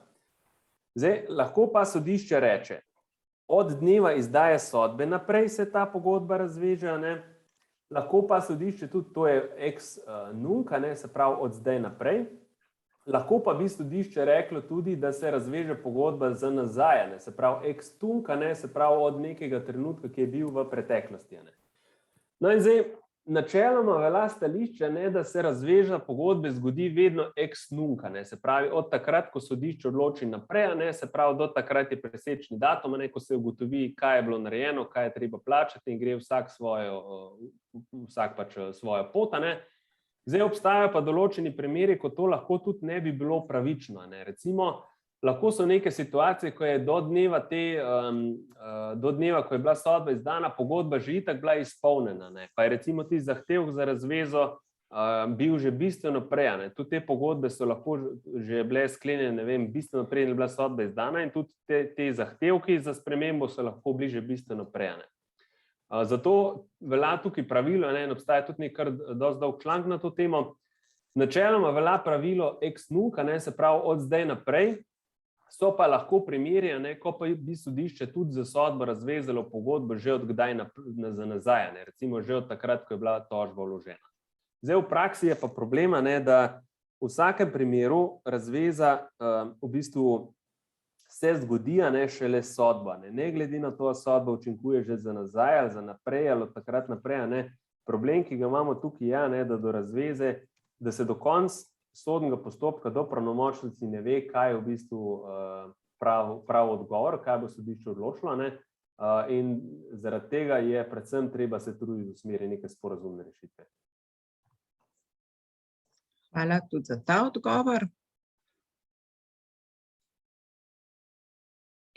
Zdaj, lahko pa sodišče reče, od dneva izdaje sodbe naprej se ta pogodba razveže, lahko pa sodišče tudi, to je ex nunc, se pravi od zdaj naprej, lahko pa bi sodišče reklo tudi, da se razveže pogodba za nazaj, se pravi ex tunc, se pravi od nekega trenutka, ki je bil v preteklosti. No in zdaj, načeloma velja stališče, da se razveža pogodbe zgodi vedno ex nunc, se pravi od takrat, ko sodišče odloči naprej, se pravi do takrat je presečni datum, ko se ugotovi, kaj je bilo narejeno, kaj je treba plačati in gre vsak pač svojo pot. Zdaj obstajajo pa določeni primeri, ko to lahko tudi ne bi bilo pravično. Recimo, lahko so neke situacije, ko je do dneva, ko je bila sodba izdana, pogodba že itak bila izpolnjena, pa je recimo ti zahtevek za razvezo bil že bistveno prej. Tudi te pogodbe so lahko že bile sklenjene, bistveno prej je bila sodba izdana in tudi te zahtevki za spremembo so lahko bili že bistveno prej. Zato velja tukaj pravilo, in obstaja tudi nekaj dosti dolg članek na to temo. Načeloma velja pravilo ex nunc, se pravi od zdaj naprej, so pa lahko primeri, ko pa bi sodišče tudi za sodbo razvezalo pogodbo že od kdaj za nazaj, recimo že od takrat, ko je bila tožba vložena. Zdaj v praksi je pa problema, da v vsakem primeru razveza v bistvu se zgodi, šele sodba. Ne glede na to, sodba učinkuje že za nazaj ali za naprej ali od takrat naprej. Problem, ki ga imamo tukaj je, da do razveze, da se do konca sodnega postopka do pravnomočnosti ne ve, kaj je v bistvu prav odgovor, kaj bo sodišče odločilo. In zaradi tega je predvsem treba se truditi v smeri neke sporazumne rešitve. Hvala tudi za ta odgovor.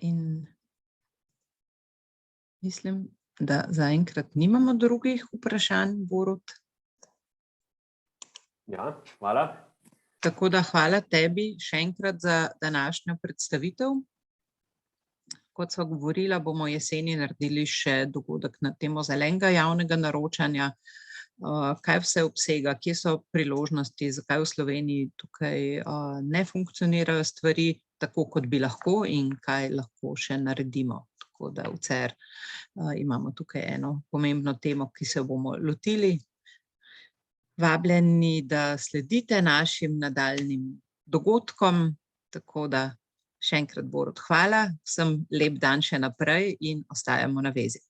In mislim, da zaenkrat nimamo drugih vprašanj, Borut. Ja, hvala. Tako da hvala tebi še enkrat za današnjo predstavitev. Kot sva govorila, bomo jeseni naredili še dogodek na temo zelenega javnega naročanja, kaj vse obsega, kje so priložnosti, zakaj v Sloveniji tukaj ne funkcionirajo stvari tako, kot bi lahko in kaj lahko še naredimo. Tako da v CER imamo tukaj eno pomembno temo, ki se bomo lotili. Vabljeni, da sledite našim nadaljnjim dogodkom, tako da še enkrat, Borut, hvala, vsem lep dan še naprej in ostajamo na vezi.